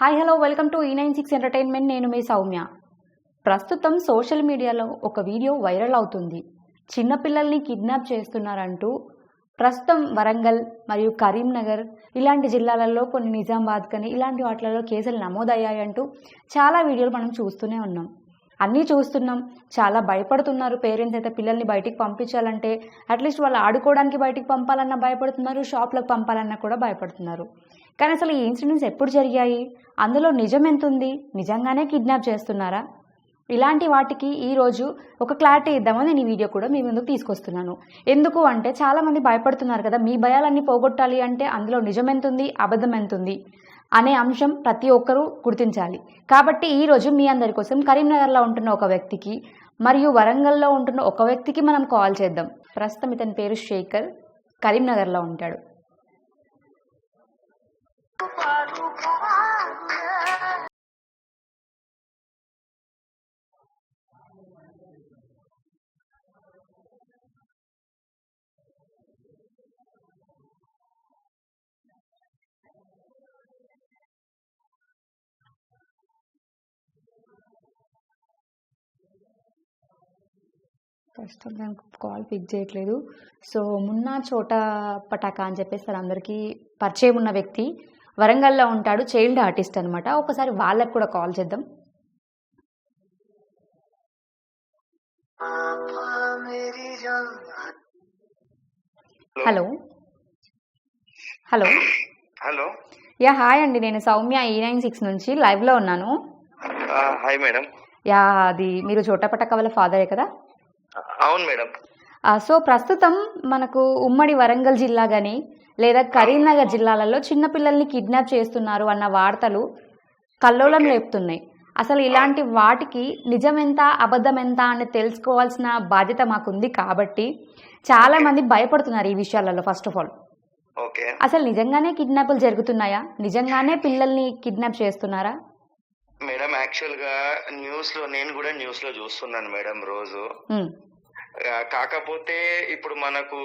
Hi hello welcome to E96 entertainment. నేను మీ సౌమ్య. ప్రస్తుతం social మీడియాలో ఒక వీడియో వైరల్ అవుతుంది. చిన్నపిల్లల్ని కిడ్నాప్ చేస్తున్నారంటూ ప్రస్తుతం వరంగల్ మరియు కరీంనగర్ ఇలాంటి జిల్లాలలో కొన్ని నిజామాబాద్ కానీ ఇలాంటి వాటిలలో కేసులు నమోదయ్యాయంటూ చాలా వీడియోలు మనం చూస్తూనే ఉన్నాం. అన్నీ చూస్తున్నాం. చాలా భయపడుతున్నారు పేరెంట్స్ అయితే పిల్లల్ని బయటికి పంపించాలంటే. అట్లీస్ట్ వాళ్ళు ఆడుకోవడానికి బయటికి పంపాలన్నా భయపడుతున్నారు, షాప్లకు పంపాలన్నా కూడా భయపడుతున్నారు. కానీ అసలు ఈ ఇన్సిడెంట్స్ ఎప్పుడు జరిగాయి, అందులో నిజం ఎంత ఉంది, నిజంగానే కిడ్నాప్ చేస్తున్నారా? ఇలాంటి వాటికి ఈరోజు ఒక క్లారిటీ ఇద్దామని నేను ఈ వీడియో కూడా మీ ముందుకు తీసుకొస్తున్నాను. ఎందుకు అంటే చాలామంది భయపడుతున్నారు కదా, మీ భయాలన్నీ పోగొట్టాలి అంటే అందులో నిజం ఎంత ఉంది, అబద్ధం ఎంత ఉంది అనే అంశం ప్రతి ఒక్కరూ గుర్తించాలి. కాబట్టి ఈరోజు మీ అందరి కోసం కరీంనగర్లో ఉంటున్న ఒక వ్యక్తికి మరియు వరంగల్లో ఉంటున్న ఒక వ్యక్తికి మనం కాల్ చేద్దాం. ప్రస్తుతం ఇతని పేరు శేఖర్, కరీంనగర్లో ఉంటాడు. ప్రస్తుతం నాకు కాల్ పిక్ చేయట్లేదు. సో మున్నా చోటా పటాకా అని చెప్పేసి అందరికీ పరిచయం ఉన్న వ్యక్తి, వరంగల్లో ఉంటాడు, చైల్డ్ ఆర్టిస్ట్ అనమాట. ఒకసారి వాళ్ళకు కూడా కాల్ చేద్దాం. Hello hello hello. Yeah hi అండి, నేను సౌమ్య E96 నుంచి లైవ్లో ఉన్నాను. Hi madam. యా అది మీరు చోటా పటాకా వాళ్ళ ఫాదరే కదా? అవును మేడం. సో ప్రస్తుతం మనకు ఉమ్మడి వరంగల్ జిల్లా కానీ లేదా కరీంనగర్ జిల్లాలలో చిన్నపిల్లల్ని కిడ్నాప్ చేస్తున్నారు అన్న వార్తలు కల్లోలం రేపుతున్నాయి. అసలు ఇలాంటి వాటికి నిజం ఎంత అబద్ధం ఎంత అని తెలుసుకోవాల్సిన బాధ్యత మాకుంది. కాబట్టి చాలామంది భయపడుతున్నారు ఈ విషయాలలో. ఫస్ట్ ఆఫ్ ఆల్ ఓకే, అసలు నిజంగానే కిడ్నాపులు జరుగుతున్నాయా? నిజంగానే పిల్లల్ని కిడ్నాప్ చేస్తున్నారా? మేడం యాక్చువల్గా నేను కూడా న్యూస్ లో చూస్తున్నాను మేడం రోజు. కాకపోతే ఇప్పుడు మనకు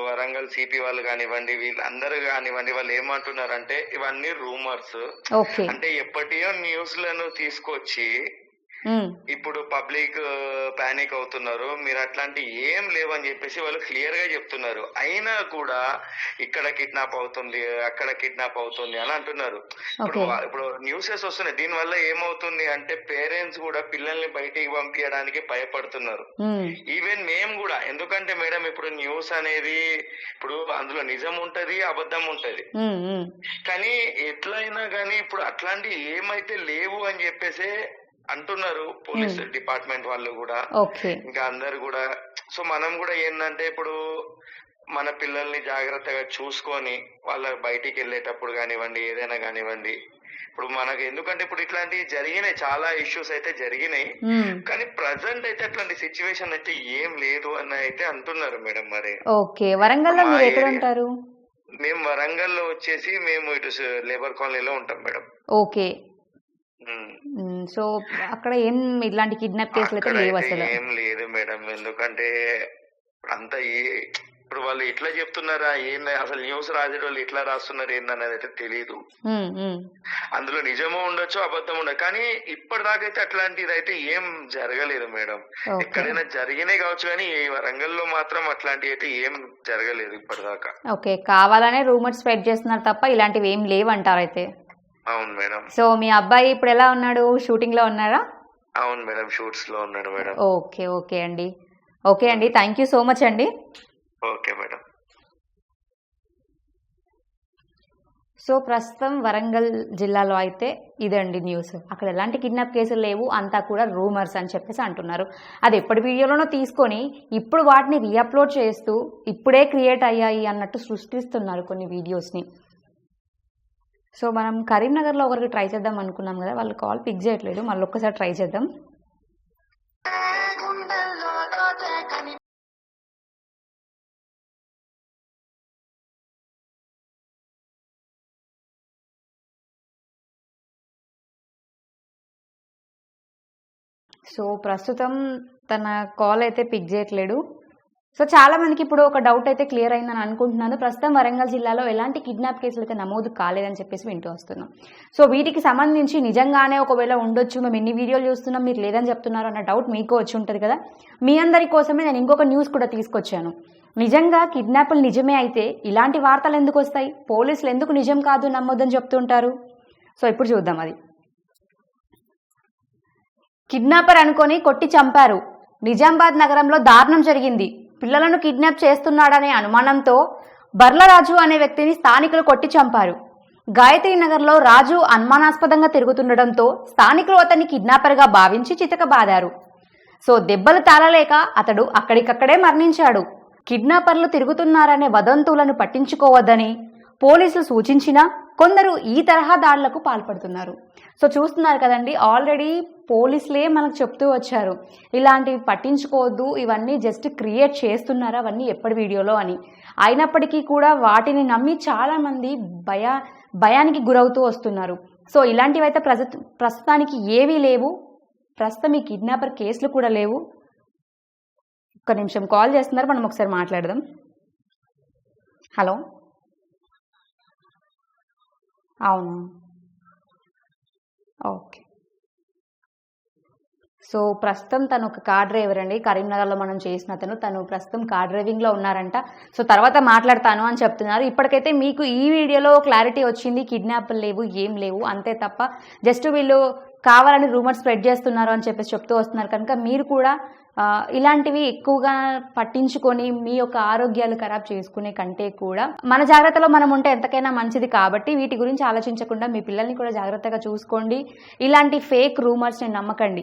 వరంగల్ సిపి వాళ్ళు కానివ్వండి, వీళ్ళందరూ కానివ్వండి, వాళ్ళు ఏమంటున్నారంటే ఇవన్నీ రూమర్స్. అంటే ఎప్పటియో న్యూస్ లను తీసుకొచ్చి ఇప్పుడు పబ్లిక్ పానిక్ అవుతున్నారు. మీరు అట్లాంటి ఏం లేవని చెప్పేసి వాళ్ళు క్లియర్ గా చెప్తున్నారు. అయినా కూడా ఇక్కడ కిడ్నాప్ అవుతుంది, అక్కడ కిడ్నాప్ అవుతుంది అని అంటున్నారు. ఇప్పుడు న్యూసెస్ వస్తున్నాయి. దీని వల్ల ఏమవుతుంది అంటే పేరెంట్స్ కూడా పిల్లల్ని బయటికి పంపించడానికి భయపడుతున్నారు. ఈవెన్ మేము కూడా. ఎందుకంటే మేడం ఇప్పుడు న్యూస్ అనేది ఇప్పుడు అందులో నిజం ఉంటది, అబద్ధం ఉంటది. కానీ ఎట్లయినా కానీ ఇప్పుడు అట్లాంటి ఏమైతే లేవు అని చెప్పేసి అంటున్నారు పోలీస్ డిపార్ట్మెంట్ వాళ్ళు కూడా, ఇంకా అందరు కూడా. సో మనం కూడా ఏంటంటే ఇప్పుడు మన పిల్లల్ని జాగ్రత్తగా చూసుకొని వాళ్ళ బయటికి వెళ్ళేటప్పుడు కానివ్వండి, ఏదైనా కానివ్వండి. ఇప్పుడు మనకు ఎందుకంటే ఇప్పుడు ఇట్లాంటివి జరిగినాయి, చాలా ఇష్యూస్ అయితే జరిగినాయి. కానీ ప్రజెంట్ అయితే అట్లాంటి సిచ్యువేషన్ అయితే ఏం లేదు అని అయితే అంటున్నారు మేడం. మరి వరంగల్లో మీరు ఎక్కడ ఉంటారు? మేము వరంగల్లో వచ్చేసి మేము ఇటు లేబర్ కాలనీలో ఉంటాం మేడం. ఓకే. సో అక్కడ ఏం ఇట్లాంటి కిడ్నాప్ కేసులు అయితే లేవు అసలు? ఏం లేదు మేడం. ఎందుకంటే అంతా ఇప్పుడు వాళ్ళు ఎట్లా చెప్తున్నారా ఏంది, అసలు న్యూస్ రాసేటోళ్ళు ఎట్లా రాస్తున్నారు ఏందనేది అయితే తెలీదు. అందులో నిజమో ఉండొచ్చు, అబద్ధం ఉండదు. కానీ ఇప్పటిదాకైతే అట్లాంటిది అయితే ఏం జరగలేదు మేడం. ఎక్కడైనా జరిగినాయి కావచ్చు, కానీ ఈ వరంగల్లో మాత్రం అట్లాంటివి అయితే ఏం జరగలేదు ఇప్పటిదాకా. ఓకే, కావాలనే రూమర్స్ స్ప్రెడ్ చేస్తున్నారు తప్ప ఇలాంటివి ఏం లేవు అంటారు అయితే? అవును మేడం. సో మీ అబ్బాయి ఇప్పుడు ఎలా ఉన్నాడు? షూటింగ్ లో ఉన్నారా? అవును మేడం, షూట్స్ లో ఉన్నాడు మేడం. ఓకే అండి, థ్యాంక్ యూ సో మచ్ అండి. Okay madam. సో ప్రస్తుతం వరంగల్ జిల్లాలో అయితే ఇదండి న్యూస్. అక్కడ ఎలాంటి కిడ్నాప్ కేసులు లేవు, అంతా కూడా రూమర్స్ అని చెప్పేసి అంటున్నారు. అది ఎప్పటి వీడియోలోనో తీసుకొని ఇప్పుడు వాటిని రీఅప్లోడ్ చేస్తూ ఇప్పుడే క్రియేట్ అయ్యాయి అన్నట్టు సృష్టిస్తున్నారు కొన్ని వీడియోస్ని. సో మనం కరీంనగర్లో ఒకరికి ట్రై చేద్దాం అనుకున్నాం కదా, వాళ్ళు కాల్ పిక్ చేయట్లేదు. మళ్ళీ ఒక్కసారి ట్రై చేద్దాం. సో ప్రస్తుతం తన కాల్ అయితే పిక్ చేయట్లేడు. సో చాలా మందికి ఇప్పుడు ఒక డౌట్ అయితే క్లియర్ అయిందని అనుకుంటున్నాను. ప్రస్తుతం వరంగల్ జిల్లాలో ఎలాంటి కిడ్నాప్ కేసులు అయితే నమోదు కాలేదని చెప్పేసి వింటూ వస్తున్నాం. సో వీటికి సంబంధించి నిజంగానే ఒకవేళ ఉండొచ్చు, మేము ఎన్ని వీడియోలు చూస్తున్నాం మీరు లేదని చెప్తున్నారు అన్న డౌట్ మీకు వచ్చి ఉంటుంది కదా. మీ అందరి కోసమే నేను ఇంకొక న్యూస్ కూడా తీసుకొచ్చాను. నిజంగా కిడ్నాపులు నిజమే అయితే ఇలాంటి వార్తలు ఎందుకు వస్తాయి? పోలీసులు ఎందుకు నిజం కాదు నమ్మొద్దని చెప్తుంటారు? సో ఇప్పుడు చూద్దాం. అది కిడ్నాపర్ అనుకొని కొట్టి చంపారు. నిజామాబాద్ నగరంలో దారుణం జరిగింది. పిల్లలను కిడ్నాప్ చేస్తున్నాడనే అనుమానంతో బర్లరాజు అనే వ్యక్తిని స్థానికులు కొట్టి చంపారు. గాయత్రి నగర్లో రాజు అనుమానాస్పదంగా తిరుగుతుండటంతో స్థానికులు అతన్ని కిడ్నాపర్గా భావించి చితకబాదారు. సో దెబ్బలు తాళలేక అతడు అక్కడికక్కడే మరణించాడు. కిడ్నాపర్లు తిరుగుతున్నారనే వదంతులను పట్టించుకోవద్దని పోలీసులు సూచించినా కొందరు ఈ తరహా దాడులకు పాల్పడుతున్నారు. సో చూస్తున్నారు కదండి, ఆల్రెడీ పోలీసులే మనకు చెప్తూ వచ్చారు ఇలాంటివి పట్టించుకోవద్దు, ఇవన్నీ జస్ట్ క్రియేట్ చేస్తున్నారు అవన్నీ ఎప్పటి వీడియోలో అని. అయినప్పటికీ కూడా వాటిని నమ్మి చాలామంది భయానికి గురవుతూ వస్తున్నారు. సో ఇలాంటివి అయితే ప్రస్తుతానికి ఏవీ లేవు. ప్రస్తుతం ఈ కిడ్నాపర్ కేసులు కూడా లేవు. ఒక్క నిమిషం కాల్ చేస్తున్నారు, మనం ఒకసారి మాట్లాడదాం. హలో, అవును, ఓకే. సో ప్రస్తుతం తను ఒక కార్ డ్రైవర్ అండి, కరీంనగర్లో మనం చేసిన తను ప్రస్తుతం కార్ డ్రైవింగ్లో ఉన్నారంట. సో తర్వాత మాట్లాడతాను అని చెప్తున్నారు. ఇప్పటికైతే మీకు ఈ వీడియోలో క్లారిటీ వచ్చింది, కిడ్నాప్లు లేవు, ఏం లేవు, అంతే తప్ప జస్ట్ వీళ్ళు కావాలని రూమర్స్ స్ప్రెడ్ చేస్తున్నారు అని చెప్పేసి చెప్తూ వస్తున్నారు. కనుక మీరు కూడా ఇలాంటివి ఎక్కువగా పట్టించుకొని మీ యొక్క ఆరోగ్యాలు ఖరాబ్ చేసుకునే కంటే కూడా మన జాగ్రత్తలో మనం ఉంటే ఎంతకైనా మంచిది. కాబట్టి వీటి గురించి ఆలోచించకుండా మీ పిల్లల్ని కూడా జాగ్రత్తగా చూసుకోండి. ఇలాంటి ఫేక్ రూమర్స్ని నమ్మకండి.